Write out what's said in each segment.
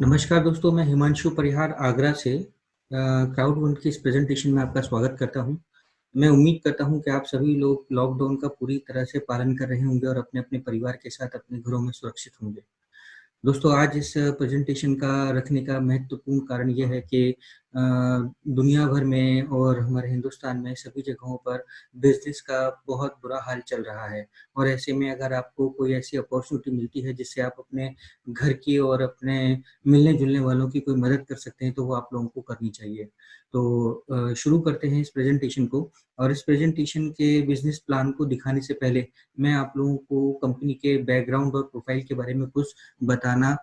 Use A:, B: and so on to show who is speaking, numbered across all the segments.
A: नमस्कार दोस्तों, मैं हिमांशु परिहार आगरा से क्राउड वन की इस प्रेजेंटेशन में आपका स्वागत करता हूं। मैं उम्मीद करता हूं कि आप सभी लोग लॉकडाउन का पूरी तरह से पालन कर रहे होंगे और अपने-अपने परिवार के साथ अपने घरों में सुरक्षित होंगे। दोस्तों, आज इस प्रेजेंटेशन का रखने का महत्वपूर्ण कारण ये है कि दुनिया भर में और हमारे हिंदुस्तान में सभी जगहों पर बिज़नेस का बहुत बुरा हाल चल रहा है और ऐसे में अगर आपको कोई ऐसी अपॉर्च्युनिटी मिलती है जिससे आप अपने घर की और अपने मिलने-जुलने वालों की कोई मदद कर सकते हैं, तो वो आप लोगों को करनी चाहिए। तो शुरू करते हैं इस प्रेजेंटेशन को और इस प्रेजेंटेशन के बिज़नेस प्लान को दिखाने से पहले मैं आप लोगों को कंपनी के बैकग्राउंड और प्रोफाइल के बारे में कुछ बताना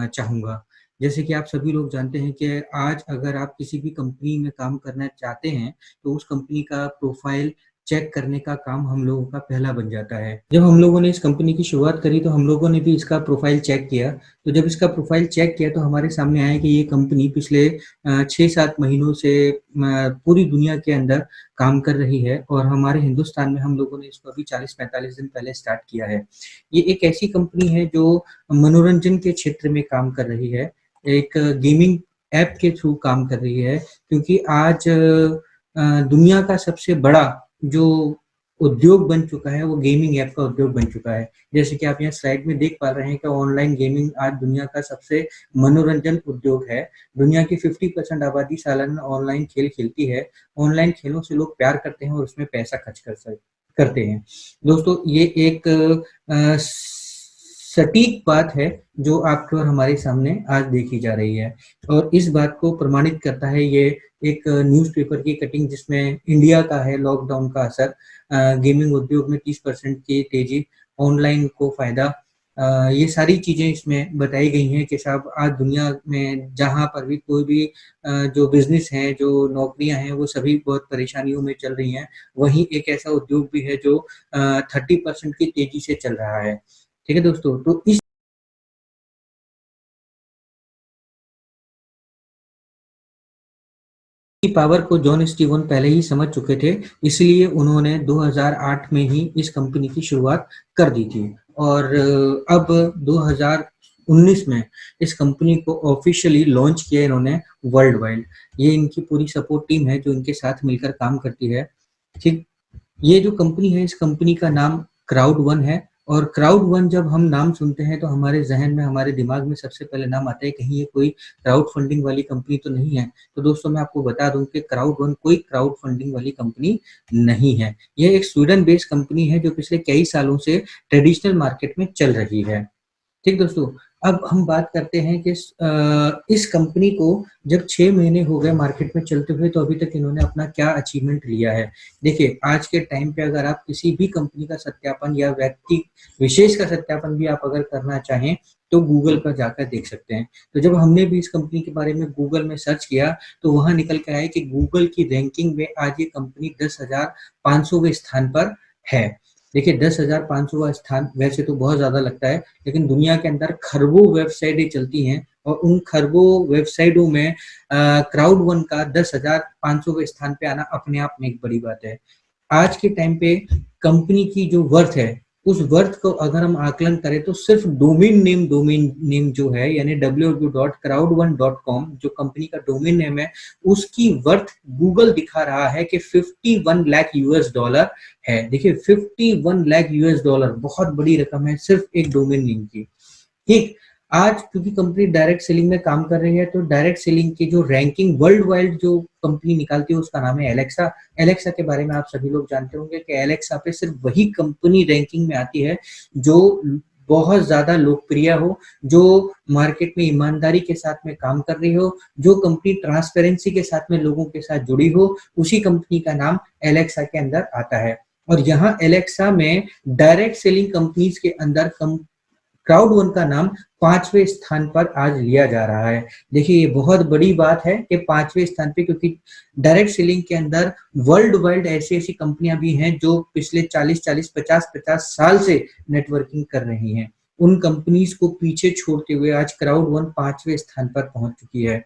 A: चाहूँगा। जैसे कि आप सभी लोग जानते हैं कि आज अगर आप किसी भी कंपनी में काम करना चाहते हैं, तो उस कंपनी का प्रोफाइल चेक करने का काम हम लोगों का पहला बन जाता है। जब हम लोगों ने इस कंपनी की शुरुआत करी, तो हम लोगों ने भी इसका प्रोफाइल चेक किया। तो जब इसका प्रोफाइल चेक किया, तो हमारे सामने आया कि ये कंपनी पिछले 6-7 महीनों से पूरी दुनिया के अंदर काम कर रही है और हमारे हिंदुस्तान में हम लोगों ने इसको अभी 40-45 दिन पहले स्टार्ट किया है। ये एक ऐसी कंपनी है जो मनोरंजन के क्षेत्र में काम कर रही है, एक गेमिंग ऐप के थ्रू काम कर रही है क्योंकि आज दुनिया का सबसे बड़ा जो उद्योग बन चुका है, वो गेमिंग ऐप का उद्योग बन चुका है। जैसे कि आप यहाँ स्लाइड में देख पा रहे हैं कि ऑनलाइन गेमिंग आज दुनिया का सबसे मनोरंजन उद्योग है। दुनिया की 50% आबादी सालाना ऑनलाइन खेल खेलती है। ऑनलाइन खेलों से लोग प्यार करते हैं और उसमें पैसा खर्च करते हैं। दोस्तों, ये एक सटीक बात है जो आपके और हमारे सामने आज देखी जा रही है और इस बात को प्रमाणित करता है ये एक न्यूज़पेपर की कटिंग जिसमें इंडिया का है लॉकडाउन का असर, गेमिंग उद्योग में 30% की तेजी, ऑनलाइन को फायदा, ये सारी चीजें इसमें बताई गई हैं कि साहब आज दुनिया में जहां पर भी कोई भी जो बिजनेस है, जो नौकरियां हैं, वो सभी बहुत परेशानियों में चल रही हैं। वहीं एक ऐसा उद्योग भी है जो 30% की तेजी से चल रहा है। ठीक है दोस्तों, तो इस की पावर को जॉन स्टीवन पहले ही समझ चुके थे, इसलिए उन्होंने 2008 में ही इस कंपनी की शुरुआत कर दी थी और अब 2019 में इस कंपनी को ऑफिशियली लॉन्च किया इन्होंने वर्ल्ड वाइड। ये इनकी पूरी सपोर्ट टीम है जो इनके साथ मिलकर काम करती है। ठीक, ये जो कंपनी है, इस कंपनी का नाम क्राउड वन है और क्राउड वन जब हम नाम सुनते हैं तो हमारे जहन में, हमारे दिमाग में सबसे पहले नाम आता है कहीं ये कोई क्राउड फंडिंग वाली कंपनी तो नहीं है। तो दोस्तों, मैं आपको बता दूं कि क्राउड वन कोई क्राउड फंडिंग वाली कंपनी नहीं है। यह एक स्वीडन बेस्ड कंपनी है जो पिछले कई सालों से ट्रेडिशनल मार्केट में चल रही है। ठीक दोस्तों, अब हम बात करते हैं कि इस कंपनी को जब 6 महीने हो गए मार्केट में चलते हुए, तो अभी तक इन्होंने अपना क्या अचीवमेंट लिया है। देखिए, आज के टाइम पे अगर आप किसी भी कंपनी का सत्यापन या व्यक्ति विशेष का सत्यापन भी आप अगर करना चाहें, तो गूगल पर जाकर देख सकते हैं। तो जब हमने भी इस कंपनी के बारे में गूगल में सर्च किया, तो वहां निकल के आया कि गूगल की रैंकिंग में आज ये कंपनी 10,500वें स्थान पर है। देखिए, 10,500वां स्थान वैसे तो बहुत ज़्यादा लगता है, लेकिन दुनिया के अंदर खरबों वेबसाइटें चलती हैं और उन खरबों वेबसाइटों में क्राउड वन का 10,500वें स्थान पे आना अपने आप में एक बड़ी बात है। आज के टाइम पे कंपनी की जो वर्थ है, उस वर्थ को अगर हम आकलन करें तो सिर्फ डोमेन नेम जो है, यानी www.crowd1.com जो कंपनी का डोमेन नेम है, उसकी वर्थ गूगल दिखा रहा है कि 51 लाख यूएस डॉलर है। देखिए, 51 लाख यूएस डॉलर बहुत बड़ी रकम है सिर्फ एक डोमेन नेम की। ठीक, आज क्योंकि कंपनी डायरेक्ट सेलिंग में काम कर रही है, तो डायरेक्ट सेलिंग की जो रैंकिंग वर्ल्ड वाइड जो कंपनी निकालती है उसका नाम है एलेक्सा। एलेक्सा के बारे में आप सभी लोग जानते होंगे कि एलेक्सा पे सिर्फ वही कंपनी रैंकिंग में आती है जो बहुत ज्यादा लोकप्रिय हो, जो मार्केट में ईमानदारी के साथ में काम कर रही हो, जो कंपनी ट्रांसपेरेंसी के साथ में लोगों के साथ जुड़ी हो, उसी कंपनी का नाम एलेक्सा के अंदर आता है। और यहाँ एलेक्सा में डायरेक्ट सेलिंग कंपनीज के अंदर क्राउड वन का नाम 5वें स्थान पर आज लिया जा रहा है। देखिए, ये बहुत बड़ी बात है कि 5वें स्थान पे, क्योंकि डायरेक्ट सेलिंग के अंदर वर्ल्ड वाइड ऐसी ऐसी कंपनियां भी हैं जो पिछले 40-40, 50-50 साल से नेटवर्किंग कर रही हैं। उन कंपनीज को पीछे छोड़ते हुए आज क्राउड वन 5वें स्थान पर पहुंच चुकी है।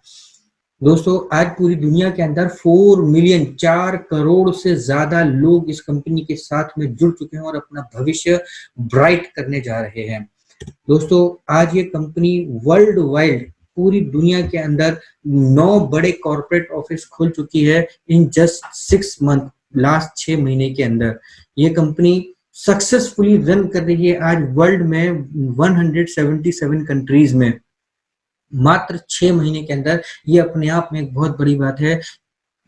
A: दोस्तों, आज पूरी दुनिया के अंदर 4 मिलियन, 4 करोड़ से ज्यादा लोग इस कंपनी के साथ में जुड़ चुके हैं और अपना भविष्य ब्राइट करने जा रहे हैं। दोस्तों, आज ये कंपनी वर्ल्ड वाइड पूरी दुनिया के अंदर 9 बड़े कॉर्पोरेट ऑफिस खुल चुकी है इन जस्ट 6 मंथ, लास्ट 6 महीने के अंदर। ये कंपनी सक्सेसफुली रन कर रही है आज वर्ल्ड में 177 कंट्रीज में, मात्र 6 महीने के अंदर। ये अपने आप में एक बहुत बड़ी बात है।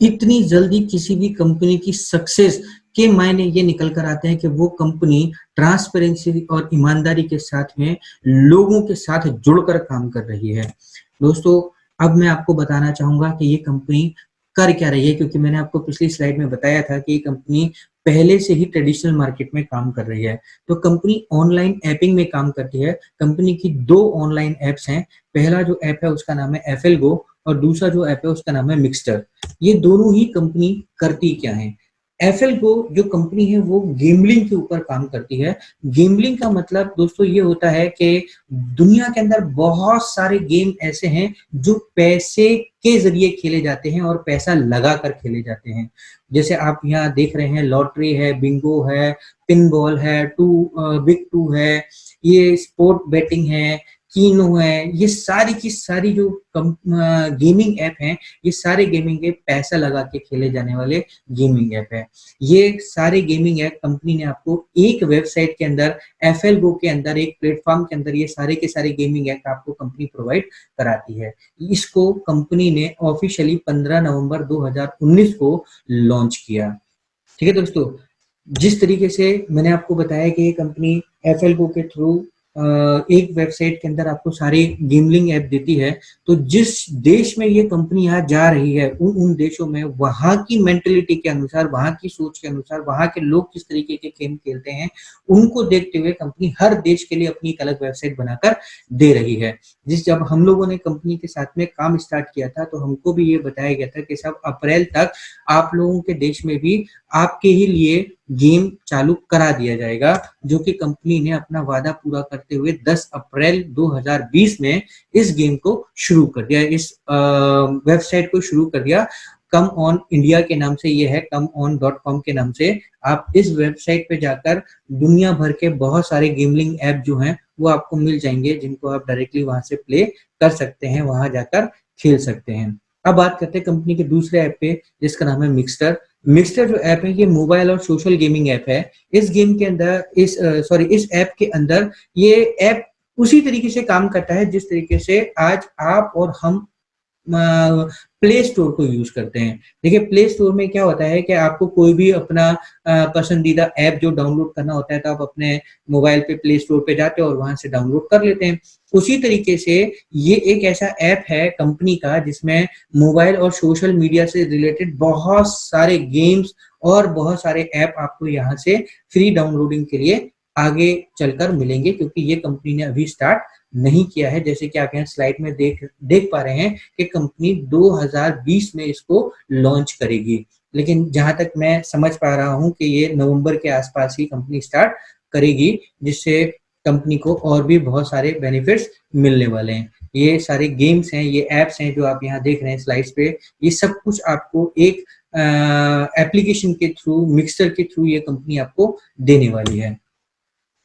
A: इतनी जल्दी किसी भी कंपनी की सक्सेस के मायने ये निकल कर आते हैं कि वो कंपनी ट्रांसपेरेंसी और ईमानदारी के साथ में लोगों के साथ जुड़कर काम कर रही है। दोस्तों, अब मैं आपको बताना चाहूंगा कि ये कंपनी कर क्या रही है, क्योंकि मैंने आपको पिछली स्लाइड में बताया था कि ये कंपनी पहले से ही ट्रेडिशनल मार्केट में काम कर रही है। तो कंपनी ऑनलाइन ऐपिंग में काम करती है। कंपनी की 2 ऑनलाइन ऐप्स हैं। पहला जो ऐप है उसका नाम है एफएल गो और दूसरा जो ऐप है उसका नाम है मिक्सटर। ये दोनों ही कंपनी करती क्या है? एफएल गो जो कंपनी है वो गेमलिंग के ऊपर काम करती है। गेमलिंग का मतलब दोस्तों ये होता है कि दुनिया के अंदर बहुत सारे गेम ऐसे हैं जो पैसे के जरिए खेले जाते हैं और पैसा लगा कर खेले जाते हैं। जैसे आप यहाँ देख रहे हैं, लॉटरी है, बिंगो है, पिन बॉल है, बिग टू है, ये स्पोर्ट बेटिंग है, कीनो है। ये सारी की सारी जो गेमिंग ऐप हैं, ये सारे गेमिंग ऐप पैसा लगा के खेले जाने वाले गेमिंग ऐप है। ये सारे गेमिंग ऐप कंपनी ने आपको एक वेबसाइट के अंदर, एफएल गो के अंदर, एक प्लेटफॉर्म के अंदर ये सारे के सारे गेमिंग ऐप आपको कंपनी प्रोवाइड कराती है। इसको कंपनी ने ऑफिशियली 15 नवंबर 2019 को लॉन्च किया। ठीक है दोस्तों, जिस तरीके से मैंने आपको बताया कि ये कंपनी एफएल गो के थ्रू एक वेबसाइट के अंदर आपको सारे गेमलिंग ऐप देती है, तो जिस देश में ये कंपनी आज जा रही है उन देशों में वहां की मेंटेलिटी के अनुसार, वहां की सोच के अनुसार, वहां के लोग किस तरीके के गेम खेलते हैं, उनको देखते हुए कंपनी हर देश के लिए अपनी एक अलग वेबसाइट बनाकर दे रही है। जब हम लोगों ने कंपनी के साथ में काम स्टार्ट किया था तो हमको भी ये बताया गया था कि सब अप्रैल तक आप लोगों के देश में भी आपके ही लिए गेम चालू करा दिया जाएगा, जो कि कंपनी ने अपना वादा पूरा करते हुए 10 अप्रैल 2020 में इस गेम को शुरू कर दिया, इस वेबसाइट को शुरू कर दिया। कम ऑन इंडिया के नाम से ये है, comeon.com के नाम से। आप इस वेबसाइट पे जाकर दुनिया भर के बहुत सारे गेमिंग ऐप जो हैं वो आपको मिल जाएंगे, जिनको आप डायरेक्टली वहां से प्ले कर सकते हैं, वहां जाकर खेल सकते हैं। अब बात करते हैं कंपनी के दूसरे ऐप पे, जिसका नाम है मिक्सटर। मिक्सटर जो ऐप है ये मोबाइल और सोशल गेमिंग ऐप है। इस गेम के अंदर इस ऐप के अंदर ये ऐप उसी तरीके से काम करता है जिस तरीके से आज आप और हम प्ले स्टोर को यूज करते हैं। देखिए, प्ले स्टोर में क्या होता है कि आपको कोई भी अपना पसंदीदा ऐप जो डाउनलोड करना होता है तो आप अपने मोबाइल पे प्ले स्टोर पे जाते हैं और वहां से डाउनलोड कर लेते हैं। उसी तरीके से ये एक ऐसा ऐप है कंपनी का जिसमें मोबाइल और सोशल मीडिया से रिलेटेड बहुत सारे गेम्स और बहुत सारे ऐप आपको यहाँ से फ्री डाउनलोडिंग के लिए आगे चलकर मिलेंगे, क्योंकि ये कंपनी ने अभी स्टार्ट नहीं किया है। जैसे कि आप यहाँ स्लाइड में देख पा रहे हैं कि कंपनी 2020 में इसको लॉन्च करेगी, लेकिन जहां तक मैं समझ पा रहा हूं कि ये नवंबर के आसपास ही कंपनी स्टार्ट करेगी, जिससे कंपनी को और भी बहुत सारे बेनिफिट्स मिलने वाले हैं। ये सारे गेम्स हैं, ये एप्स हैं जो आप यहाँ देख रहे हैं स्लाइड्स पे, ये सब कुछ आपको एक एप्लीकेशन के थ्रू, मिक्सर के थ्रू ये कंपनी आपको देने वाली है।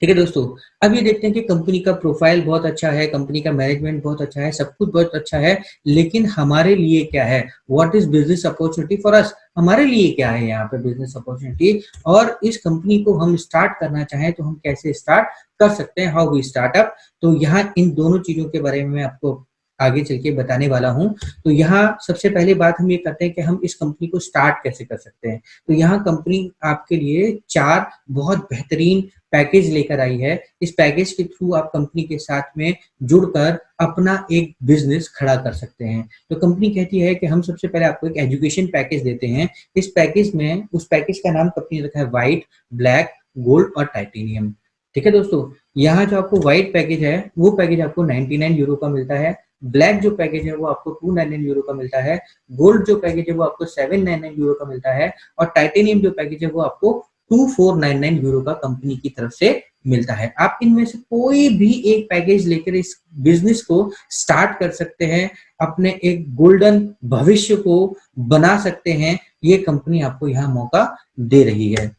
A: ठीक है दोस्तों, अब ये देखते हैं कि कंपनी का प्रोफाइल बहुत अच्छा है, कंपनी का मैनेजमेंट बहुत अच्छा है, सब कुछ बहुत अच्छा है, लेकिन हमारे लिए क्या है? What is business opportunity for us? हमारे लिए क्या है यहाँ पे बिजनेस अपॉर्चुनिटी? और इस कंपनी को हम स्टार्ट करना चाहें तो हम कैसे स्टार्ट कर सकते हैं? How we start up? तो यहाँ इन दोनों चीजों के बारे में मैं आपको आगे चल के बताने वाला हूँ। तो यहाँ सबसे पहले बात हम ये करते हैं कि हम इस कंपनी को स्टार्ट कैसे कर सकते हैं। तो यहाँ कंपनी आपके लिए 4 बहुत बेहतरीन पैकेज लेकर आई है। इस पैकेज के थ्रू आप कंपनी के साथ में जुड़कर अपना एक बिजनेस खड़ा कर सकते हैं। तो कंपनी कहती है कि हम सबसे पहले आपको एक एजुकेशन पैकेज देते हैं। इस पैकेज में, उस पैकेज का नाम कंपनी ने रखा है व्हाइट, ब्लैक, गोल्ड और टाइटेनियम। ठीक है दोस्तों, यहाँ जो आपको व्हाइट पैकेज है वो पैकेज आपको 99 यूरो का मिलता है। ब्लैक जो पैकेज है वो आपको 299 यूरो का मिलता है। गोल्ड जो पैकेज है वो आपको 799 यूरो का मिलता है। और टाइटेनियम जो पैकेज है वो आपको 2499 यूरो का कंपनी की तरफ से मिलता है। आप इनमें से कोई भी एक पैकेज लेकर इस बिजनेस को स्टार्ट कर सकते हैं, अपने एक गोल्डन भविष्य को बना सकते हैं। ये कंपनी आपको यहाँ मौका दे रही है।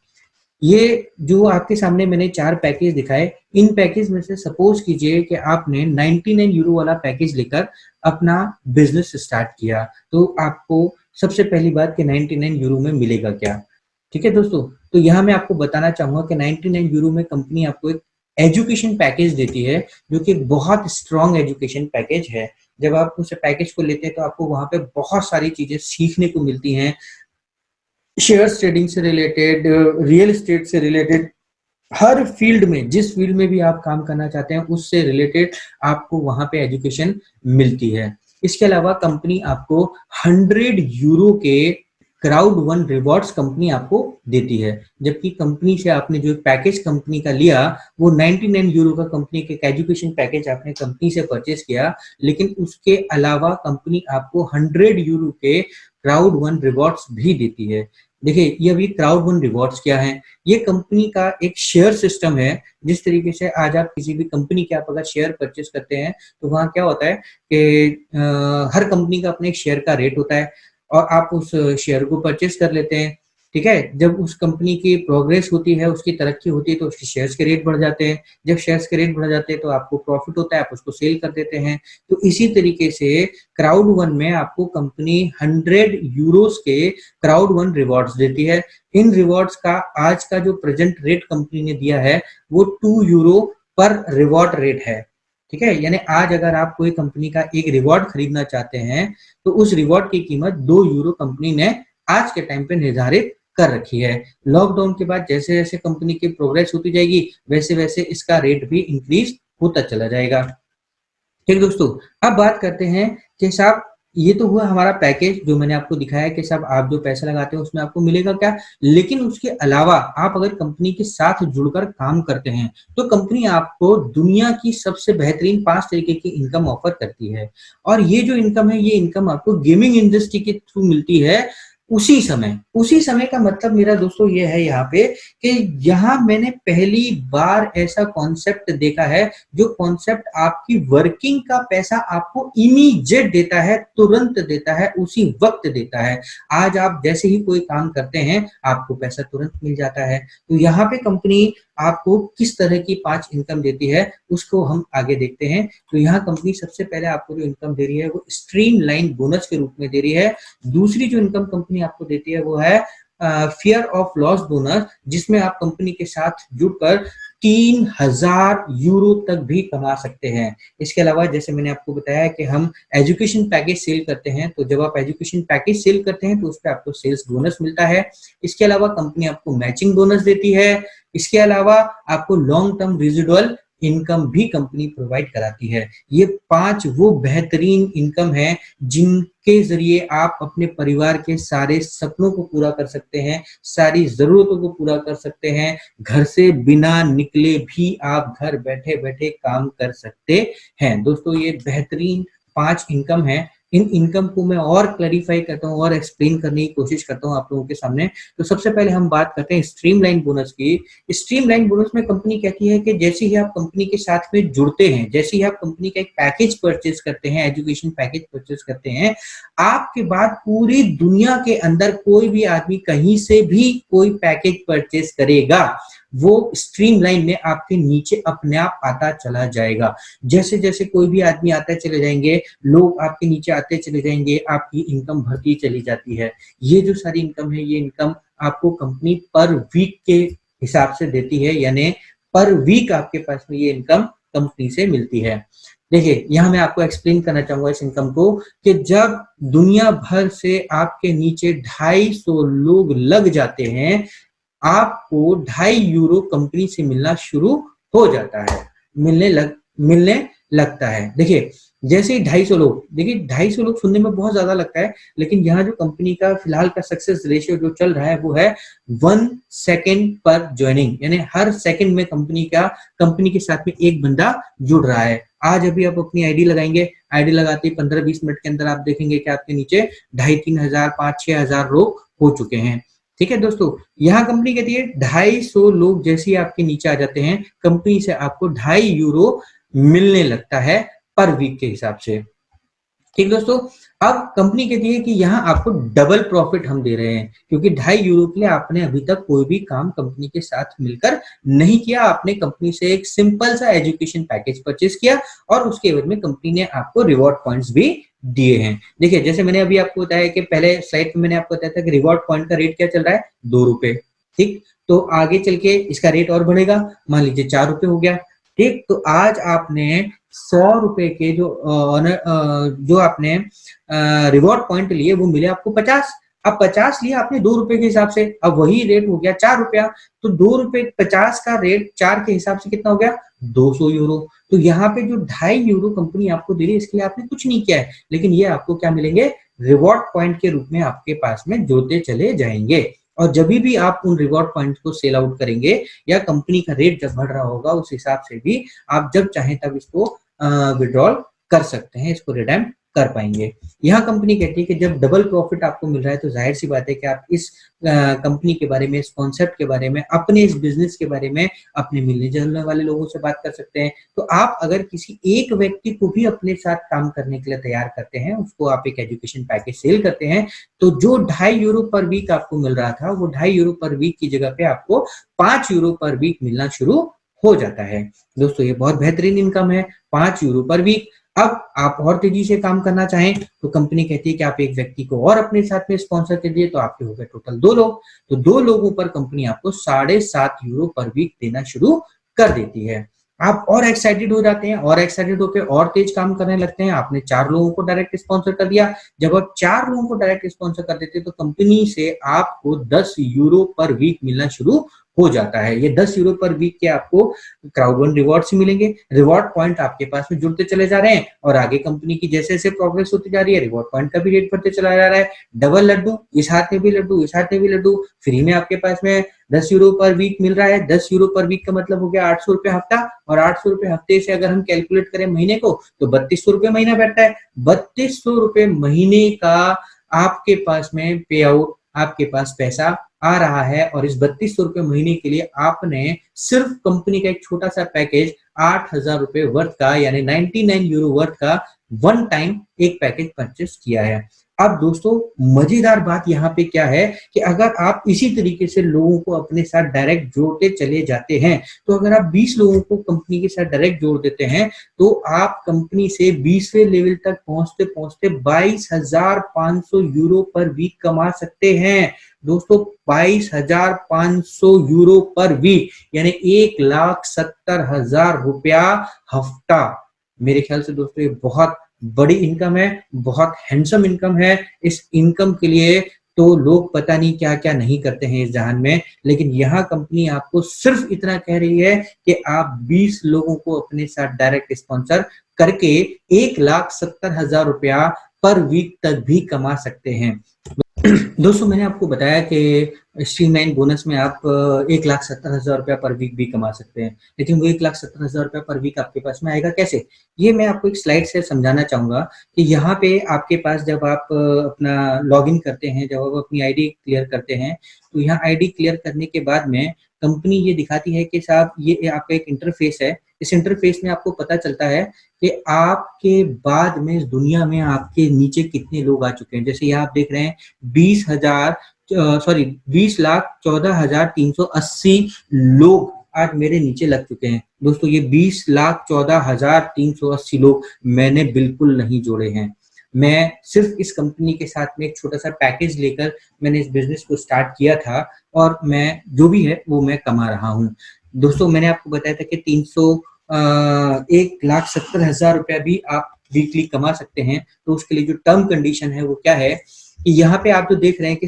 A: ये जो आपके सामने मैंने 4 पैकेज दिखाए, इन पैकेज में से सपोज कीजिए कि आपने 99 यूरो वाला पैकेज लेकर अपना बिजनेस स्टार्ट किया। तो आपको सबसे पहली बात कि 99 यूरो में मिलेगा क्या? ठीक है दोस्तों, तो यहाँ मैं आपको बताना चाहूंगा कि 99 यूरो में कंपनी आपको एक एजुकेशन पैकेज देती है, जो कि बहुत स्ट्रॉन्ग एजुकेशन पैकेज है। जब आप उस पैकेज को लेते हैं तो आपको वहां पे बहुत सारी चीजें सीखने को मिलती हैं, शेयर ट्रेडिंग से रिलेटेड, रियल एस्टेट से रिलेटेड, हर फील्ड में, जिस फील्ड में भी आप काम करना चाहते हैं उससे रिलेटेड आपको वहां पे एजुकेशन मिलती है। इसके अलावा कंपनी आपको 100 यूरो के क्राउड वन रिवॉर्ड्स कंपनी आपको देती है, जबकि कंपनी से आपने जो पैकेज कंपनी का लिया वो 99 यूरो का कंपनी के एजुकेशन पैकेज आपने कंपनी से परचेज किया, लेकिन उसके अलावा कंपनी आपको 100 यूरो के क्राउड वन रिवॉर्ड्स भी देती है। देखिए, ये अभी क्राउड वन रिवॉर्ड्स क्या है? ये कंपनी का एक शेयर सिस्टम है। जिस तरीके से आज आप किसी भी कंपनी के आप अगर शेयर परचेस करते हैं तो वहां क्या होता है कि हर कंपनी का अपना एक शेयर का रेट होता है और आप उस शेयर को परचेस कर लेते हैं। ठीक है, जब उस कंपनी की प्रोग्रेस होती है, उसकी तरक्की होती है, तो उसके शेयर्स के रेट बढ़ जाते हैं। जब शेयर्स के रेट बढ़ जाते हैं तो आपको प्रॉफिट होता है, आप उसको सेल कर देते हैं। तो इसी तरीके से क्राउड वन में आपको कंपनी 100 यूरोस के क्राउड वन रिवॉर्ड्स देती है। इन रिवॉर्ड्स का आज का जो प्रेजेंट रेट कंपनी ने दिया है वो 2 यूरो पर रिवॉर्ड रेट है। ठीक है, यानी आज अगर आप कोई कंपनी का एक रिवॉर्ड खरीदना चाहते हैं तो उस रिवॉर्ड की कीमत 2 यूरो कंपनी ने आज के टाइम पे निर्धारित कर रखी है। लॉकडाउन के बाद जैसे जैसे कंपनी की प्रोग्रेस होती जाएगी वैसे वैसे इसका रेट भी इंक्रीज होता चला जाएगा। ठीक दोस्तों, अब बात करते हैं कि साहब ये तो हुआ हमारा पैकेज जो मैंने आपको दिखाया कि साहब आप जो पैसा लगाते हैं उसमें आपको मिलेगा क्या, लेकिन उसके अलावा आप अगर कंपनी के साथ जुड़कर काम करते हैं तो कंपनी आपको दुनिया की सबसे बेहतरीन 5 तरीके की इनकम ऑफर करती है। और ये जो इनकम है ये इनकम आपको गेमिंग इंडस्ट्री के थ्रू मिलती है। उसी समय का मतलब मेरा दोस्तों ये है यहाँ पे कि यहाँ मैंने पहली बार ऐसा कॉन्सेप्ट देखा है जो कॉन्सेप्ट आपकी वर्किंग का पैसा आपको इमीडिएट देता है, तुरंत देता है, उसी वक्त देता है। आज आप जैसे ही कोई काम करते हैं आपको पैसा तुरंत मिल जाता है। तो यहाँ पे कंपनी आपको किस तरह की 5 इनकम देती है उसको हम आगे देखते हैं। तो यहाँ कंपनी सबसे पहले आपको जो इनकम दे रही है वो स्ट्रीमलाइन बोनस के रूप में दे रही है। दूसरी जो इनकम कंपनी आपको देती है वो है फियर ऑफ लॉस बोनस, जिसमें आप कंपनी के साथ जुड़कर 3000 यूरो तक भी कमा सकते हैं। इसके अलावा जैसे मैंने आपको बताया कि हम एजुकेशन पैकेज सेल करते हैं, तो जब आप एजुकेशन पैकेज सेल करते हैं तो उस पर आपको सेल्स बोनस मिलता है। इसके अलावा कंपनी आपको मैचिंग बोनस देती है। इसके अलावा आपको लॉन्ग टर्म रेजिडुअल इनकम भी कंपनी प्रोवाइड कराती है। ये 5 वो बेहतरीन इनकम है जिनके जरिए आप अपने परिवार के सारे सपनों को पूरा कर सकते हैं, सारी जरूरतों को पूरा कर सकते हैं। घर से बिना निकले भी आप घर बैठे बैठे काम कर सकते हैं। दोस्तों, ये बेहतरीन 5 इनकम है। इन इनकम को मैं और क्लैरिफाई करता हूँ और एक्सप्लेन करने की कोशिश करता हूँ आप लोगों के सामने। तो सबसे पहले हम बात करते हैं स्ट्रीमलाइन बोनस की। स्ट्रीमलाइन बोनस में कंपनी कहती है कि जैसे ही आप कंपनी के साथ में जुड़ते हैं, जैसे ही आप कंपनी का एक पैकेज परचेज करते हैं, एजुकेशन पैकेज परचेज करते हैं, आपके बाद पूरी दुनिया के अंदर कोई भी आदमी कहीं से भी कोई पैकेज परचेज करेगा वो स्ट्रीमलाइन में आपके नीचे अपने आप आता चला जाएगा। जैसे जैसे कोई भी आदमी आते चले जाएंगे, लोग आपके नीचे आते चले जाएंगे, आपकी इनकम बढ़ती चली जाती है। ये जो सारी इनकम है ये इनकम आपको कंपनी पर वीक के हिसाब से देती है, यानी पर वीक आपके पास में ये इनकम कंपनी से मिलती है। देखिए, यहाँ मैं आपको एक्सप्लेन करना चाहूंगा इस इनकम को कि जब दुनिया भर से आपके नीचे 250 लोग लग जाते हैं, आपको 2.5 यूरो कंपनी से मिलना शुरू हो जाता है, मिलने लगता है। देखिए, जैसे ही 250 लोग, देखिए 250 लोग सुनने में बहुत ज्यादा लगता है, लेकिन यहाँ जो कंपनी का फिलहाल का सक्सेस रेशियो जो चल रहा है वो है 1 सेकेंड पर ज्वाइनिंग, यानी हर सेकंड में कंपनी के साथ में एक बंदा जुड़ रहा है। आज अभी आप अपनी आईडी लगाएंगे, आईडी लगाते ही 15-20 मिनट के अंदर आप देखेंगे कि आपके नीचे 2500, 3000, 5-6 लोग हो चुके हैं। ठीक है दोस्तों, यहाँ कंपनी कहती है 250 लोग जैसे ही आपके नीचे आ जाते हैं, कंपनी से आपको 2.5 यूरो मिलने लगता है पर वीक के हिसाब से। ठीक दोस्तों, अब कंपनी कहती है कि यहाँ आपको डबल प्रॉफिट हम दे रहे हैं, क्योंकि 2.5 यूरो के लिए आपने अभी तक कोई भी काम कंपनी के साथ मिलकर नहीं किया। आपने कंपनी से एक सिंपल सा एजुकेशन पैकेज परचेज किया और उसके एवज में कंपनी ने आपको रिवॉर्ड पॉइंट्स भी दिए हैं। देखिए, जैसे मैंने अभी आपको बताया कि पहले स्लाइड में मैंने आपको बताया था कि रिवॉर्ड पॉइंट का रेट क्या चल रहा है, 2 रुपए। ठीक, तो आगे चल के इसका रेट और बढ़ेगा, मान लीजिए 4 रुपए हो गया। ठीक, तो आज आपने 100 रुपए के जो आपने रिवॉर्ड पॉइंट लिए वो मिले आपको 50। अब 50 लिए आपने 2 रुपए के हिसाब से, अब वही रेट हो गया 4 रुपया। तो 2 रुपए 50 का रेट 4 के हिसाब से कितना हो गया, 200 यूरो। तो यहाँ पे जो 2.5 यूरो कंपनी आपको दे रही है, इसके लिए आपने कुछ नहीं किया है, लेकिन ये आपको क्या मिलेंगे, रिवॉर्ड पॉइंट के रूप में आपके पास में जुड़ते चले जाएंगे। और जब भी आप उन रिवॉर्ड पॉइंट को सेल आउट करेंगे या कंपनी का रेट जब बढ़ रहा होगा, उस हिसाब से भी आप जब चाहें तब इसको विड्रॉल कर सकते हैं, इसको रिडेम कर पाएंगे। यहाँ कंपनी कहती है कि जब डबल प्रॉफिट आपको मिल रहा है, तो जाहिर सी बात है कि आप इस कंपनी के बारे में, इस कॉन्सेप्ट के बारे में, अपने इस बिजनेस के बारे में अपने मिलने जुलने वाले लोगों से बात कर सकते हैं। तो आप अगर किसी एक व्यक्ति को भी अपने साथ काम करने के लिए तैयार करते हैं, उसको आप एक एजुकेशन पैकेज सेल करते हैं, तो जो 2.5 यूरो पर वीक आपको मिल रहा था, वो 2.5 यूरो पर वीक की जगह पे आपको 5 यूरो पर वीक मिलना शुरू हो जाता है। दोस्तों, ये बहुत बेहतरीन इनकम है, 5 यूरो पर वीक। अब आप और तेजी से काम करना चाहें तो कंपनी कहती है कि आप एक व्यक्ति को और अपने साथ में स्पॉन्सर कर दिए, तो आपके हो गए टोटल 2 लोग। तो 2 लोगों पर कंपनी आपको 7.5 यूरो पर वीक देना शुरू कर देती है। आप और एक्साइटेड हो जाते हैं, और एक्साइटेड होकर और तेज काम करने लगते हैं। आपने 4 लोगों को डायरेक्ट स्पॉन्सर कर दिया। जब आप 4 लोगों को डायरेक्ट स्पॉन्सर कर देते हैं, तो कंपनी से आपको 10 यूरो पर वीक मिलना शुरू हो जाता है। ये 10 यूरो पर वीक के आपको क्राउड रिवॉर्ड से मिलेंगे। रिवॉर्ड पॉइंट आपके पास में जुड़ते चले जा रहे हैं, और आगे कंपनी की जैसे जैसे प्रोग्रेस होती जा रही है, रिवॉर्ड पॉइंट का भी रेट बढ़ते चला जा रहा है। डबल लड्डू, इस हाथ में भी लड्डू, इस हाथ में भी लड्डू, फ्री में आपके पास में 10 यूरो पर वीक मिल रहा है। 10 यूरो पर वीक का मतलब हो गया 800 रुपए हफ्ता, और 800 रुपए हफ्ते से अगर हम कैलकुलेट करें महीने को, तो 3200 रुपए महीना बैठता है। 3200 रुपए महीने का आपके पास में पे आउट, आपके पास पैसा आ रहा है। और इस 3200 रुपए महीने के लिए आपने सिर्फ कंपनी का एक छोटा सा पैकेज 8,000 रुपए वर्थ का, यानी 99 यूरो वर्थ का वन टाइम एक पैकेज परचेस किया है। अब दोस्तों, मजेदार बात यहाँ पे क्या है कि अगर आप इसी तरीके से लोगों को अपने साथ डायरेक्ट जोड़ते चले जाते हैं, तो अगर आप 20 लोगों को कंपनी के साथ डायरेक्ट जोड़ देते हैं, तो आप कंपनी से 20वें लेवल तक पहुंचते पहुंचते 22,500 यूरो पर वीक कमा सकते हैं। दोस्तों, 22,500 यूरो पर वीक, यानी 1,70,000 रुपया हफ्ता। मेरे ख्याल से दोस्तों ये बहुत बड़ी इनकम है, बहुत हैंडसम इनकम है। इस इनकम के लिए तो लोग पता नहीं क्या क्या नहीं करते हैं इस जहान में, लेकिन यहाँ कंपनी आपको सिर्फ इतना कह रही है कि आप 20 लोगों को अपने साथ डायरेक्ट स्पॉन्सर करके 1,70,000 रुपया पर वीक तक भी कमा सकते हैं। दोस्तों, मैंने आपको बताया कि स्ट्रीमलाइन बोनस में आप 1,70,000 रुपया पर वीक भी कमा सकते हैं, लेकिन वो 1,70,000 रुपया पर वीक आपके पास में आएगा कैसे, ये मैं आपको एक स्लाइड से समझाना चाहूंगा। कि यहाँ पे आपके पास जब आप अपना लॉगिन करते हैं, जब आप अपनी आईडी क्लियर करते हैं, तो यहाँ आईडी क्लियर करने के बाद में कंपनी ये दिखाती है कि साहब ये आपका एक इंटरफेस है। इस इंटरफेस में आपको पता चलता है कि आपके बाद में इस दुनिया में आपके नीचे कितने लोग आ चुके हैं। जैसे यहाँ आप देख रहे हैं 20,14,380 लोग आज मेरे नीचे लग चुके हैं। दोस्तों, ये 20,14,380 लोग मैंने बिल्कुल नहीं जोड़े हैं। मैं सिर्फ इस कंपनी के साथ में एक छोटा सा पैकेज लेकर मैंने इस बिजनेस को स्टार्ट किया था, और मैं जो भी है वो मैं कमा रहा हूँ। दोस्तों, मैंने आपको बताया था कि 1,70,000 रुपया भी आप वीकली कमा सकते हैं। तो उसके लिए जो टर्म कंडीशन है वो क्या है कि यहाँ पे आप जो देख रहे हैं कि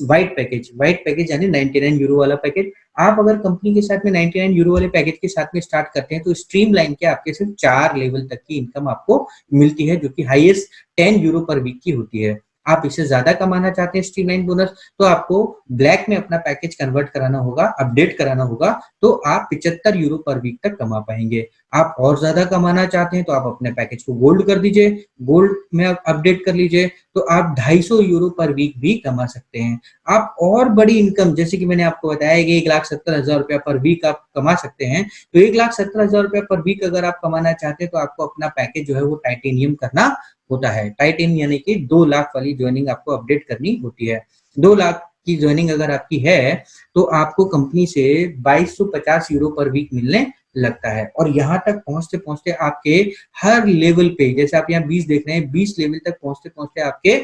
A: व्हाइट पैकेज यानी 99 यूरो वाला पैकेज, आप अगर कंपनी के साथ में 99 यूरो वाले पैकेज के साथ में स्टार्ट करते हैं, तो स्ट्रीमलाइन के आपके सिर्फ 4 लेवल तक की इनकम आपको मिलती है, जो कि हाईएस्ट 10 यूरो पर वीक की होती है। आप इससे ज्यादा कमाना चाहते हैं स्ट्रीमलाइन बोनस, तो आपको ब्लैक में अपना पैकेज कन्वर्ट कराना होगा, अपडेट कराना होगा, तो आप 75 यूरो पर वीक तक कमा पाएंगे। आप और ज्यादा कमाना चाहते हैं तो आप अपने पैकेज को गोल्ड कर दीजिए, गोल्ड में अपडेट कर लीजिए, तो आप 250 यूरो पर वीक भी कमा सकते हैं। आप और बड़ी इनकम, जैसे कि मैंने आपको बताया कि 1,70,000 रुपया पर वीक आप कमा सकते हैं, तो 1,70,000 रुपया पर वीक अगर आप कमाना चाहते हैं, तो आपको अपना पैकेज जो है वो टाइटेनियम करना होता है। टाइटिन यानी कि 2 लाख वाली ज्वाइनिंग आपको अपडेट करनी होती है। 2 लाख की ज्वाइनिंग अगर आपकी है तो आपको कंपनी से 2250 यूरो पर वीक मिलने लगता है। और यहाँ तक पहुंचते पहुंचते आपके हर लेवल पे, जैसे आप यहाँ 20 देख रहे हैं, 20 लेवल तक पहुंचते पहुंचते आपके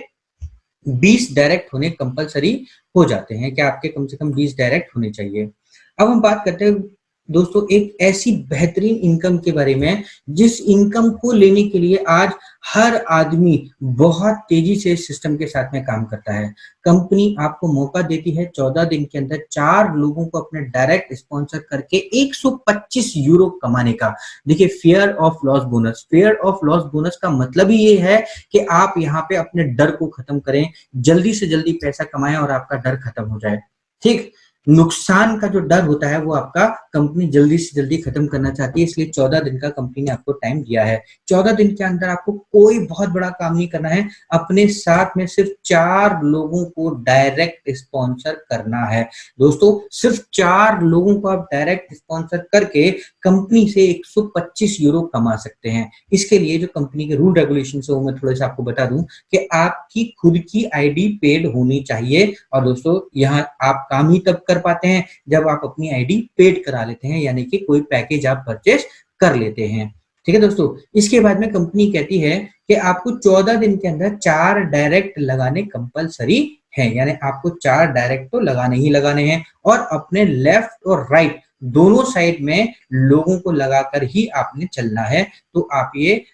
A: 20 डायरेक्ट होने कंपलसरी हो जाते हैं कि आपके कम से कम 20 डायरेक्ट होने चाहिए। अब हम बात करते हैं दोस्तों एक ऐसी बेहतरीन इनकम के बारे में जिस इनकम को लेने के लिए आज हर आदमी बहुत तेजी से इस सिस्टम के साथ में काम करता है। कंपनी आपको मौका देती है 14 दिन के अंदर 4 लोगों को अपने डायरेक्ट स्पॉन्सर करके 125 यूरो कमाने का। देखिए, fair of loss bonus, fair of loss bonus का मतलब ही ये है कि आप यहाँ पे अपने डर को खत्म करें, जल्दी से जल्दी पैसा कमाएं और आपका डर खत्म हो जाए। ठीक, नुकसान का जो डर होता है वो आपका कंपनी जल्दी से जल्दी खत्म करना चाहती है, इसलिए 14 दिन का कंपनी ने आपको टाइम दिया है। 14 दिन के अंदर आपको कोई बहुत बड़ा काम नहीं करना है, अपने साथ में सिर्फ 4 लोगों को डायरेक्ट स्पॉन्सर करना है। दोस्तों, सिर्फ 4 लोगों को आप डायरेक्ट स्पॉन्सर करके कंपनी से 125 यूरो कमा सकते हैं। इसके लिए जो कंपनी के रूल रेगुलेशन है वो मैं थोड़ा सा आपको बता दूं कि आपकी खुद की आईडी पेड होनी चाहिए। और दोस्तों, यहाँ आप काम ही तब कर पाते हैं जब आप अपनी आईडी पेड करा लेते हैं, यानी कि कोई पैकेज आप परचेस कर लेते हैं। ठीक है दोस्तों, इसके बाद में कंपनी कहती है कि आपको 14 दिन के अंदर 4 डायरेक्ट लगाने कंपलसरी है, यानी आपको 4 डायरेक्ट तो लगाने ही लगाने हैं और अपने लेफ्ट और राइट दोनों साइड में लोगों को लगाकर ही आपने चलना है। तो आप ये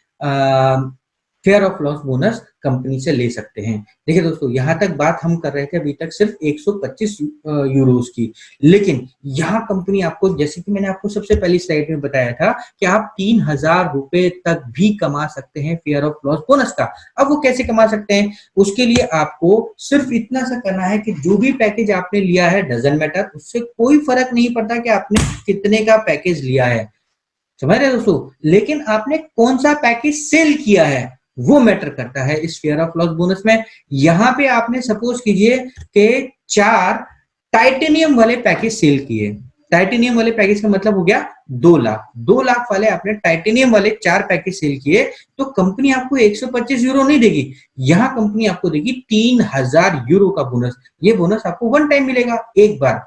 A: fair of loss bonus company से ले सकते हैं। देखिए दोस्तों, यहां तक बात हम कर रहे थे अभी तक सिर्फ 125 यूरोस की, लेकिन यहां कंपनी आपको, जैसे कि मैंने आपको सबसे पहली स्लाइड में बताया था कि आप 3000 रुपए तक भी कमा सकते हैं फेयर ऑफ लॉस बोनस का। अब वो कैसे कमा सकते हैं? उसके लिए आपको सिर्फ इतना सा करना है कि जो भी पैकेज आपने लिया है, डजंट मैटर, उससे कोई फर्क नहीं पड़ता कि आपने कितने का पैकेज लिया है, समझ रहे दोस्तों, लेकिन आपने कौन सा पैकेज सेल किया है वो मैटर करता है इस फेयर ऑफ लॉस बोनस में। यहां पे आपने सपोज कीजिए कि 4 टाइटेनियम वाले पैकेज सेल किए। टाइटेनियम वाले पैकेज का मतलब हो गया 2 लाख। 2 लाख वाले आपने टाइटेनियम वाले 4 पैकेज सेल किए, तो कंपनी आपको 125 यूरो नहीं देगी, यहां कंपनी आपको देगी 3000 यूरो का बोनस। ये बोनस आपको वन टाइम मिलेगा, एक बार।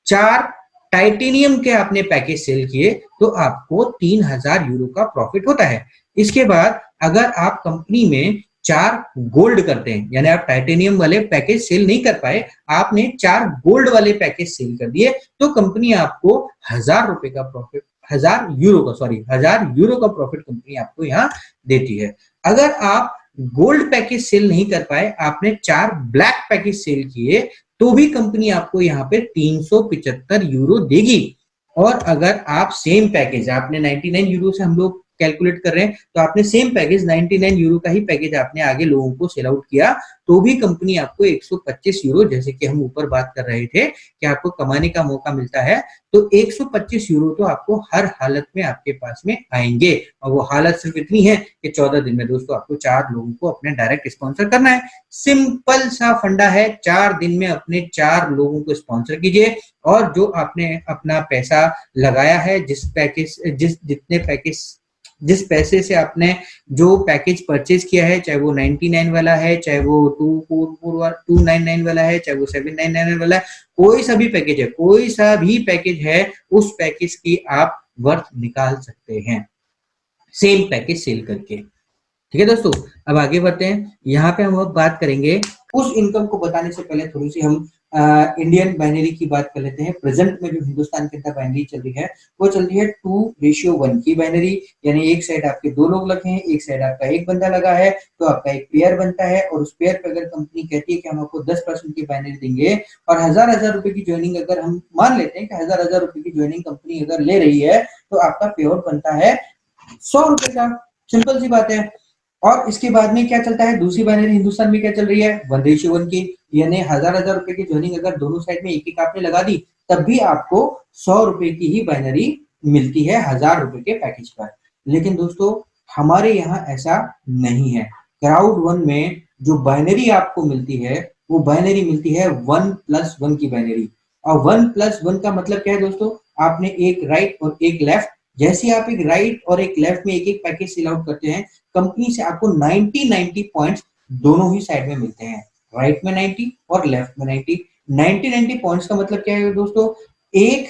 A: 4 टाइटेनियम के आपने पैकेज सेल किए तो आपको 3000 यूरो का प्रॉफिट होता है। इसके बाद अगर आप कंपनी में 4 गोल्ड करते हैं, यानी आप टाइटेनियम वाले पैकेज सेल नहीं कर पाए, आपने 4 गोल्ड वाले पैकेज सेल कर दिए, तो कंपनी आपको 1000 रुपए का प्रॉफिट, 1000 यूरो का प्रॉफिट कंपनी आपको यहाँ देती है। अगर आप गोल्ड पैकेज सेल नहीं कर पाए, आपने 4 ब्लैक पैकेज सेल किए, तो भी कंपनी आपको यहाँ पे 375 यूरो देगी। और अगर आप सेम पैकेज, आपने 99 यूरो से हम लोग कैलकुलेट कर रहे हैं, तो आपने सेम पैकेज 99 यूरो का ही पैकेज आपने आगे लोगों को सेल आउट किया, तो भी कंपनी आपको 125 यूरो, जैसे कि हम ऊपर बात कर रहे थे कि आपको कमाने का मौका मिलता है, तो 125 यूरो तो आपको हर हालत में आपके पास में आएंगे। और वो हालत सिर्फ इतनी है कि 14 दिन में दोस्तों आपको 4 लोगों को अपने डायरेक्ट स्पॉन्सर करना है। सिंपल सा फंडा है, 4 दिन में अपने 4 लोगों को स्पॉन्सर कीजिए और जो आपने अपना पैसा लगाया है, जिस पैसे से आपने जो पैकेज परचेज किया है, चाहे वो 99 वाला है, चाहे वो 299 वाला है, चाहे वो 799 वाला है, कोई सा भी पैकेज है, कोई सा भी पैकेज है, उस पैकेज की आप वर्थ निकाल सकते हैं सेम पैकेज सेल करके। ठीक है दोस्तों, अब आगे बढ़ते हैं। यहाँ पे हम अब बात करेंगे उस इनकम को बताने से पहले थोड़ी सी हम इंडियन बाइनरी की बात कर लेते हैं। प्रेजेंट में जो हिंदुस्तान के अंदर बाइनरी चल रही है वो चल रही है 2:1 की बाइनरी, यानी एक साइड आपके 2 लोग लगे हैं, एक साइड आपका एक बंदा लगा है, तो आपका एक पेयर बनता है। और उस पेयर पे अगर कंपनी कहती है कि हम आपको 10% की बाइनरी देंगे और 1000 रुपए की ज्वाइनिंग, अगर हम मान लेते हैं कि 1000 रुपए की ज्वाइनिंग कंपनी अगर ले रही है, तो आपका पे आउट बनता है 100 रुपए का। सिंपल सी बात है। और इसके बाद में क्या चलता है, दूसरी बाइनरी हिंदुस्तान में क्या चल रही है, 1:1 की, यानी 1000 रुपए की ज्वाइनिंग अगर दोनों साइड में एक एक आपने लगा दी, तब भी आपको 100 रुपए की ही बाइनरी मिलती है 1000 रुपए के पैकेज पर। लेकिन दोस्तों, हमारे यहाँ ऐसा नहीं है। क्राउड1 में जो बाइनरी आपको मिलती है वो बाइनरी मिलती है 1+1 की बाइनरी। और 1+1 का मतलब क्या है दोस्तों, आपने एक राइट और एक लेफ्ट, जैसे आप एक राइट और एक लेफ्ट में एक एक पैकेज सेल आउट करते हैं, कंपनी से आपको 90 पॉइंट्स दोनों ही साइड में मिलते हैं, राइट में 90 और लेफ्ट में 90 पॉइंट्स का मतलब क्या है दोस्तों, एक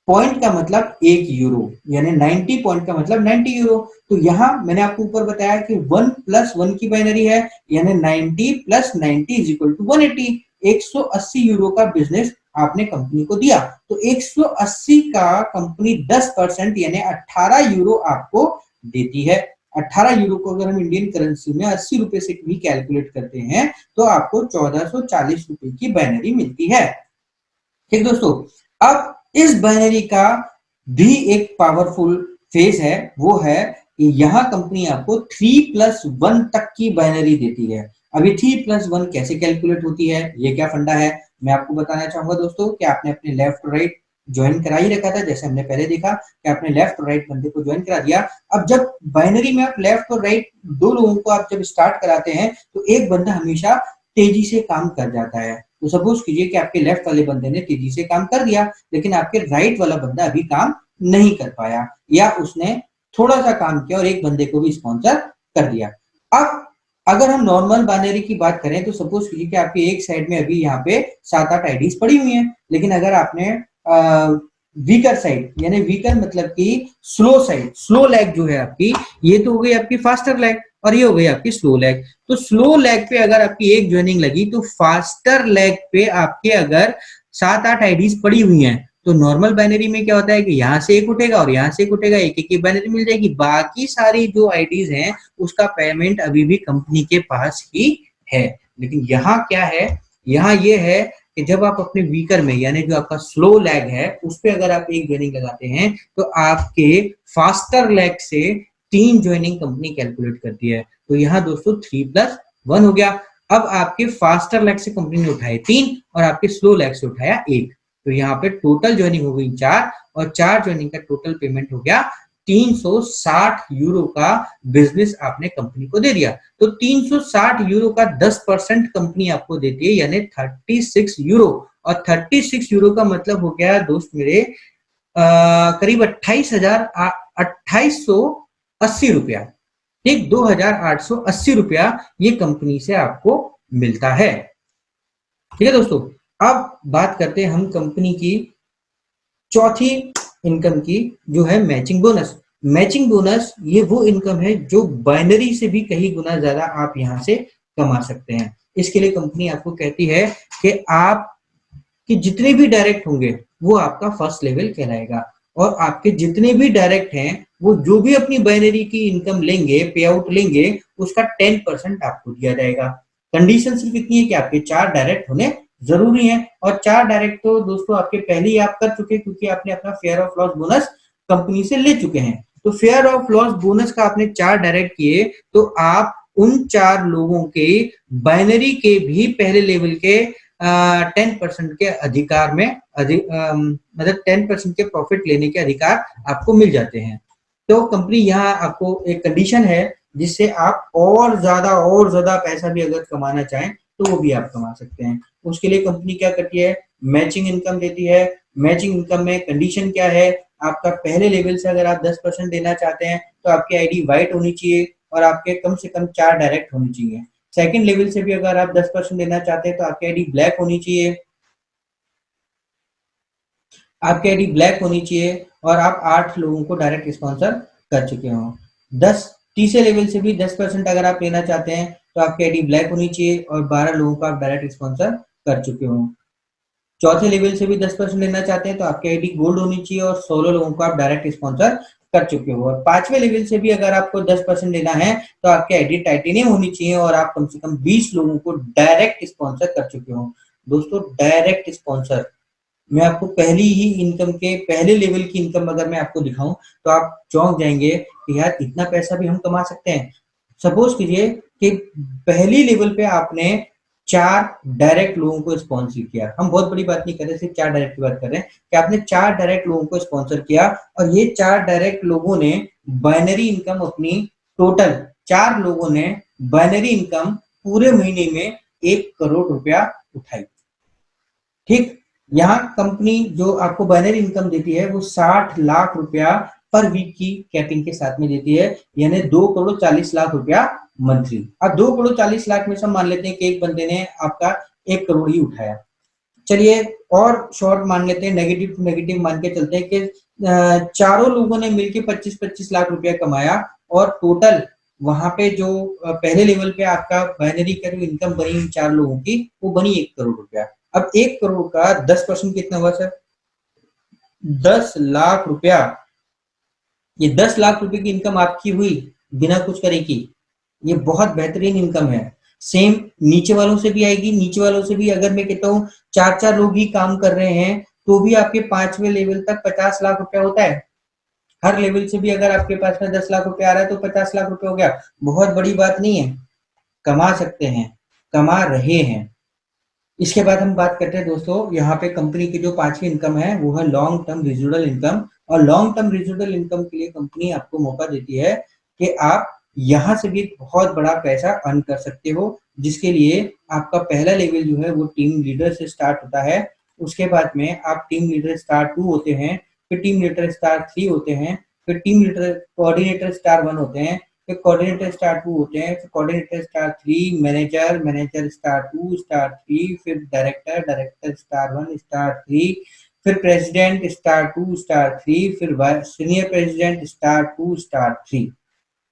A: पॉइंट का मतलब 1 यूरो, यानी 90 पॉइंट का मतलब 90 यूरो। तो यहां मैंने आपको ऊपर बताया कि 1+1 की बाइनरी है, यानी 90 + 90 = 180। 180 यूरो का बिजनेस आपने कंपनी को दिया, तो 180 का कंपनी 10% यानी 18 यूरो आपको देती है। 18 यूरो को अगर हम इंडियन करेंसी में 80 रुपए से भी कैलकुलेट करते हैं तो आपको 1440 रुपए की बाइनरी मिलती है। ठीक दोस्तों, अब इस बाइनरी का भी एक पावरफुल फेस है, वो है कि यहां कंपनी आपको 3+1 तक की बाइनरी देती है। अभी 3+1 कैसे कैलकुलेट होती है, ये क्या फंडा है, मैं आपको बताना चाहूंगा दोस्तों कि आपने अपने लेफ्ट और राइट ज्वाइन करा ही रखा था, जैसे हमने पहले देखा कि आपने लेफ्ट और राइट बंदे को ज्वाइन करा दिया। अब जब बाइनरी में आप लेफ्ट और राइट दो लोगों को आप जब स्टार्ट कराते हैं तो एक बंदा हमेशा तेजी से काम कर जाता है। तो सपोज कीजिए कि आपके लेफ्ट वाले बंदे ने तेजी से काम कर दिया, लेकिन आपके राइट वाला बंदा अभी काम नहीं कर पाया, या उसने थोड़ा सा काम किया और एक बंदे को भी स्पॉन्सर कर दिया। अब अगर हम नॉर्मल बाइनरी की बात करें तो सपोज कीजिए कि आपके एक साइड में अभी यहाँ पे 7-8 आईडीज पड़ी हुई हैं, लेकिन अगर आपने वीकर साइड, यानी वीकर मतलब कि स्लो साइड, स्लो लैग जो है आपकी, ये तो हो गई आपकी फास्टर लैग और ये हो गई आपकी स्लो लैग। तो स्लो लैग पे अगर आपकी एक ज्वाइनिंग लगी तो फास्टर लैग पे आपके अगर 7-8 आईडीज पड़ी हुई हैं तो नॉर्मल बाइनरी में क्या होता है कि यहाँ से एक उठेगा और यहाँ से एक उठेगा, एक एक की बाइनरी मिल जाएगी। बाकी सारी जो आईडीज हैं उसका पेमेंट अभी भी कंपनी के पास ही है। लेकिन यहाँ क्या है, यहाँ ये है कि जब आप अपने वीकर में, यानी जो आपका स्लो लैग है उस पर अगर आप एक ज्वाइनिंग लगाते हैं तो आपके फास्टर लैग से 3 ज्वाइनिंग कंपनी कैलकुलेट करती है। तो यहाँ दोस्तों 3+1 हो गया। अब आपके फास्टर लैग से कंपनी ने उठाए 3 और आपके स्लो लैग से उठाया 1, तो यहाँ पे टोटल ज्वाइनिंग हो गई 4 और 4 ज्वाइनिंग का टोटल पेमेंट हो गया 360 यूरो का बिजनेस आपने कंपनी को दे दिया। तो 360 यूरो का 10% कंपनी आपको देती है, यानी 36 यूरो। और 36 यूरो का मतलब हो गया दोस्त मेरे करीब 28,80 रुपया, ठीक 2,880 रुपया ये कंपनी से आपको मिलता है। ठीक है दोस्तों, अब बात करते हैं हम कंपनी की चौथी इनकम की, जो है मैचिंग बोनस। मैचिंग बोनस ये वो इनकम है जो बाइनरी से भी कहीं गुना ज्यादा आप यहां से कमा सकते हैं। इसके लिए कंपनी आपको कहती है कि आप कि जितने भी डायरेक्ट होंगे वो आपका फर्स्ट लेवल कहलाएगा, और आपके जितने भी डायरेक्ट हैं वो जो भी अपनी बाइनरी की इनकम लेंगे, पे आउट लेंगे, उसका 10% आपको दिया जाएगा। कंडीशन सिर्फ इतनी है कि आपके 4 डायरेक्ट होने जरूरी है, और 4 डायरेक्ट तो दोस्तों आपके पहले ही आप कर चुके हैं, क्योंकि आपने अपना fair of loss bonus company से ले चुके हैं। तो फेयर ऑफ लॉस बोनस का आपने 4 डायरेक्ट किए तो आप उन 4 लोगों के बाइनरी के भी पहले लेवल के 10% के अधिकार में मतलब 10% के प्रॉफिट लेने के अधिकार आपको मिल जाते हैं। तो कंपनी यहाँ आपको एक कंडीशन है जिससे आप और ज्यादा पैसा भी अगर कमाना चाहें तो वो भी आप कमा सकते हैं। उसके लिए कंपनी क्या करती है, मैचिंग इनकम देती है। मैचिंग इनकम में कंडीशन क्या है, आपका पहले लेवल से अगर आप 10% देना चाहते हैं तो आपकी आईडी व्हाइट होनी चाहिए और आपके कम से कम 4 डायरेक्ट होनी चाहिए। सेकंड लेवल से भी अगर आप 10% देना चाहते हैं तो आपकी आईडी ब्लैक होनी चाहिए, आपकी आईडी ब्लैक होनी चाहिए और आप 8 लोगों को डायरेक्ट स्पॉन्सर कर चुके हो। 10 तीसरे लेवल से भी 10% अगर आप लेना चाहते हैं तो आपकी आईडी ब्लैक होनी चाहिए और 12 लोगों को आप डायरेक्ट स्पॉन्सर कर चुके हो। चौथे लेवल से भी 10% लेना चाहते हैं तो आपकी आईडी गोल्ड होनी चाहिए और 16 लोगों को आप डायरेक्ट स्पॉन्सर कर चुके हो। और 5वें लेवल से भी अगर आपको 10% लेना है तो आपकी आईडी टाइटेनियम होनी चाहिए और आप कम से कम 20 लोगों को डायरेक्ट स्पॉन्सर कर चुके हो। दोस्तों डायरेक्ट स्पॉन्सर, मैं आपको पहली ही इनकम के पहले लेवल की इनकम अगर मैं आपको दिखाऊं तो आप चौंक जाएंगे कि यार इतना पैसा भी हम कमा सकते हैं। सपोज कीजिए कि पहली लेवल पे आपने 4 डायरेक्ट लोगों को स्पॉन्सर किया, हम बहुत बड़ी बात नहीं कर रहे, सिर्फ 4 डायरेक्ट की बात कर रहे हैं कि आपने 4 डायरेक्ट लोगों को स्पॉन्सर किया और ये 4 डायरेक्ट लोगों ने बाइनरी इनकम अपनी टोटल 4 लोगों ने बाइनरी इनकम पूरे महीने में 1 करोड़ रुपया उठाई। ठीक, यहाँ कंपनी जो आपको बाइनरी इनकम देती है वो 60 लाख रुपया पर वीक की कैपिंग के साथ में देती है, यानी 2,40,00,000 रुपया मंथली। अब 2,40,00,000 में से मान लेते हैं कि एक बंदे ने आपका 1 करोड़ ही उठाया। चलिए और शॉर्ट मान लेते हैं, नेगेटिव टू नेगेटिव मान के चलते हैं कि चारों लोगों ने मिलकर 25-25 लाख रुपया कमाया और टोटल वहां पे जो पहले लेवल पे आपका बाइनरी का जो इनकम बनी इन 4 लोगों की, वो बनी 1 करोड़ रुपया। अब 1 करोड़ का 10% कितना हुआ सर? 10 लाख रुपया। ये 10 लाख रुपए की इनकम आपकी हुई बिना कुछ करे की। ये बहुत बेहतरीन इनकम है। सेम नीचे वालों से भी आएगी, नीचे वालों से भी। अगर मैं कहता हूँ 4-4 लोग ही काम कर रहे हैं तो भी आपके 5वें लेवल तक 50 लाख रुपया होता है। हर लेवल से भी अगर आपके पास में 10 लाख रुपया आ रहा है तो 50 लाख रुपया हो गया। बहुत बड़ी बात नहीं है, कमा सकते हैं, कमा रहे हैं। इसके बाद हम बात करते हैं दोस्तों, यहाँ पे कंपनी की जो 5वीं इनकम है वो है लॉन्ग टर्म रेजिडुअल इनकम। और लॉन्ग टर्म रेजिडुअल इनकम के लिए कंपनी आपको मौका देती है कि आप यहाँ से भी बहुत बड़ा पैसा अर्न कर सकते हो, जिसके लिए आपका पहला लेवल जो है वो टीम लीडर से स्टार्ट होता है। उसके बाद में आप टीम लीडर स्टार 2 होते हैं, फिर टीम लीडर स्टार 3 होते हैं, फिर टीम लीडर कोऑर्डिनेटर स्टार 1 होते हैं, फिर कोऑर्डिनेटर स्टार 2 होते हैं, फिर coordinator star 3, manager, manager star 2, star 3, फिर डायरेक्टर, डायरेक्टर स्टार 1, स्टार 3, फिर प्रेसिडेंट स्टार 2, स्टार 3, फिर सीनियर प्रेसिडेंट स्टार 2, स्टार 3।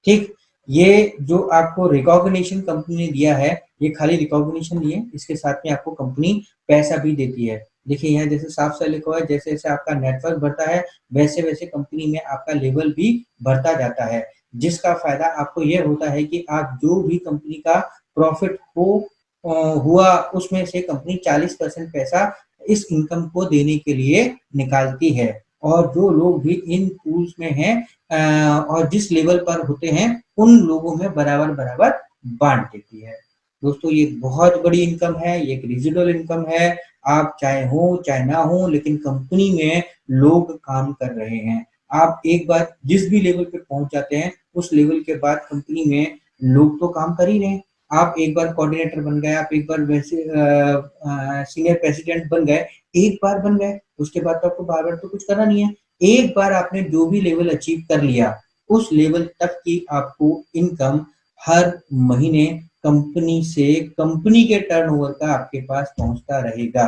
A: ठीक, ये जो आपको रिकॉग्निशन कंपनी ने दिया है, ये खाली रिकॉग्निशन नहीं है, इसके साथ में आपको कंपनी पैसा भी देती है। देखिए यहाँ जैसे साफ साफ लिखा हुआ है, जैसे जैसे आपका नेटवर्क बढ़ता है वैसे वैसे कंपनी में आपका लेवल भी बढ़ता जाता है, जिसका फायदा आपको यह होता है कि आप जो भी कंपनी का प्रॉफिट हुआ उसमें से कंपनी 40% पैसा इस इनकम को देने के लिए निकालती है। और जो लोग भी इन टूल्स में हैं और जिस लेवल पर होते हैं उन लोगों में बराबर बराबर बांट देती है। दोस्तों ये बहुत बड़ी इनकम है, ये एक रेजिडुअल इनकम है। आप चाहे हो चाहे ना हो, लेकिन कंपनी में लोग काम कर रहे हैं। आप एक बार जिस भी लेवल पे पहुंच जाते हैं उस लेवल के बाद कंपनी में लोग तो काम कर ही रहे हैं। आप एक बार कोऑर्डिनेटर बन गए, आप एक बार वैसे सीनियर प्रेसिडेंट बन गए, एक बार बन गए, उसके बाद तो आपको बार बार तो कुछ करना नहीं है। एक बार आपने जो भी लेवल अचीव कर लिया उस लेवल तक की आपको इनकम हर महीने कंपनी से, कंपनी के टर्नओवर का आपके पास पहुंचता रहेगा।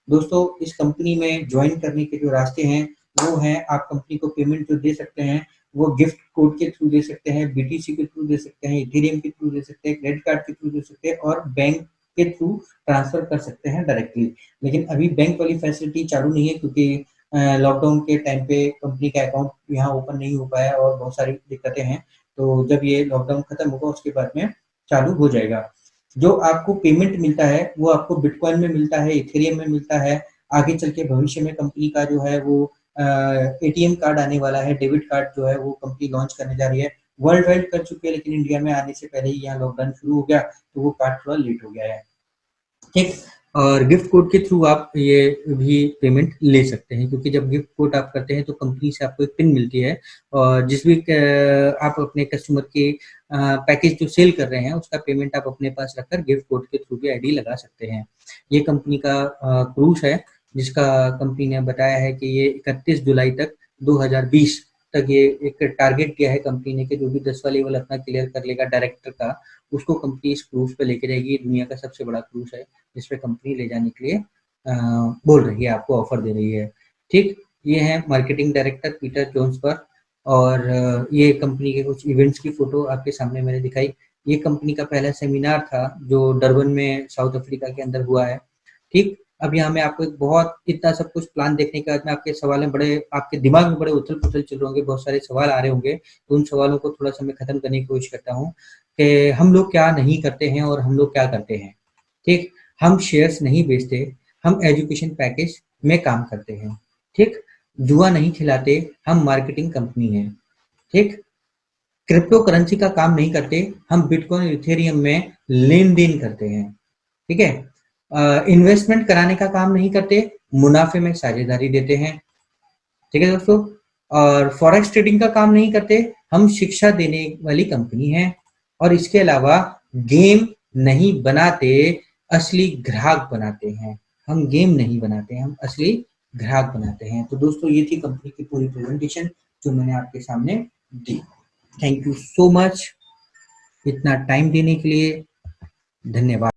A: दोस्तों इस कंपनी में ज्वाइन करने के जो रास्ते हैं वो हैं, आप कंपनी को पेमेंट जो दे सकते हैं वो गिफ्ट कोड के थ्रू दे सकते हैं, बीटीसी के थ्रू दे सकते हैं, इथेरियम के थ्रू दे सकते हैं, क्रेडिट कार्ड के थ्रू दे सकते हैं और बैंक के थ्रू ट्रांसफर कर सकते हैं डायरेक्टली। लेकिन अभी बैंक वाली फैसिलिटी चालू नहीं है क्योंकि लॉकडाउन के टाइम पे कंपनी का अकाउंट यहाँ ओपन नहीं हो पाया और बहुत सारी दिक्कतें हैं। तो जब ये लॉकडाउन खत्म होगा उसके बाद में चालू हो जाएगा। जो आपको पेमेंट मिलता है वो आपको बिटकॉइन में मिलता है, इथेरियम में मिलता है। आगे चल के भविष्य में कंपनी का जो है वो एटीएम कार्ड आने वाला है, डेबिट कार्ड जो है वो कंपनी लॉन्च करने जा रही है। वर्ल्ड वाइड कर चुकी है लेकिन इंडिया में आने से पहले ही यहाँ लॉकडाउन शुरू हो गया तो वो कार्ड थोड़ा लेट हो गया है। ठीक, और गिफ्ट कोड के थ्रू आप ये भी पेमेंट ले सकते हैं, क्योंकि जब गिफ्ट कोड आप करते हैं तो कंपनी से आपको एक पिन मिलती है और जिस भी आप अपने कस्टमर के पैकेज जो सेल कर रहे हैं उसका पेमेंट आप अपने पास रखकर गिफ्ट कोड के थ्रू भी आईडी लगा सकते हैं। ये कंपनी का क्रूज है जिसका कंपनी ने बताया है कि ये 31 जुलाई तक 2020 तक ये एक टारगेट किया है कंपनी ने कि जो भी 10वां लेवल अपना क्लियर कर लेगा डायरेक्टर का, उसको कंपनी इस क्रूज पे लेके जाएगी। दुनिया का सबसे बड़ा क्रूज है जिसपे कंपनी ले जाने के लिए बोल रही है, आपको ऑफर दे रही है। ठीक, ये है मार्केटिंग डायरेक्टर पीटर जोन्सबर्ग। और ये कंपनी के कुछ इवेंट्स की फोटो आपके सामने मैंने दिखाई। ये कंपनी का पहला सेमिनार था जो डरबन में साउथ अफ्रीका के अंदर हुआ है। ठीक, अब यहाँ मैं आपको एक बहुत इतना सब कुछ प्लान देखने के बाद में आपके सवाल में बड़े, आपके दिमाग में बड़े उथल पुथल चल रहे होंगे, बहुत सारे सवाल आ रहे होंगे, तो उन सवालों को थोड़ा सा मैं खत्म करने की कोशिश करता हूँ कि हम लोग क्या नहीं करते हैं और हम लोग क्या करते हैं। ठीक, हम शेयर्स नहीं बेचते, हम एजुकेशन पैकेज में काम करते हैं। ठीक, जुआ नहीं खिलाते, हम मार्केटिंग कंपनी है। ठीक, क्रिप्टो करेंसी का काम नहीं करते, हम बिटकॉइन इथेरियम में लेन देन करते हैं। ठीक है, इन्वेस्टमेंट कराने का काम नहीं करते, मुनाफे में साझेदारी देते हैं। ठीक है दोस्तों, और फॉरेक्स ट्रेडिंग का काम नहीं करते, हम शिक्षा देने वाली कंपनी है। और इसके अलावा गेम नहीं बनाते, असली ग्राहक बनाते हैं। हम गेम नहीं बनाते हैं, हम असली ग्राहक बनाते हैं। तो दोस्तों ये थी कंपनी की पूरी प्रेजेंटेशन जो मैंने आपके सामने दी। थैंक यू सो मच इतना टाइम देने के लिए। धन्यवाद।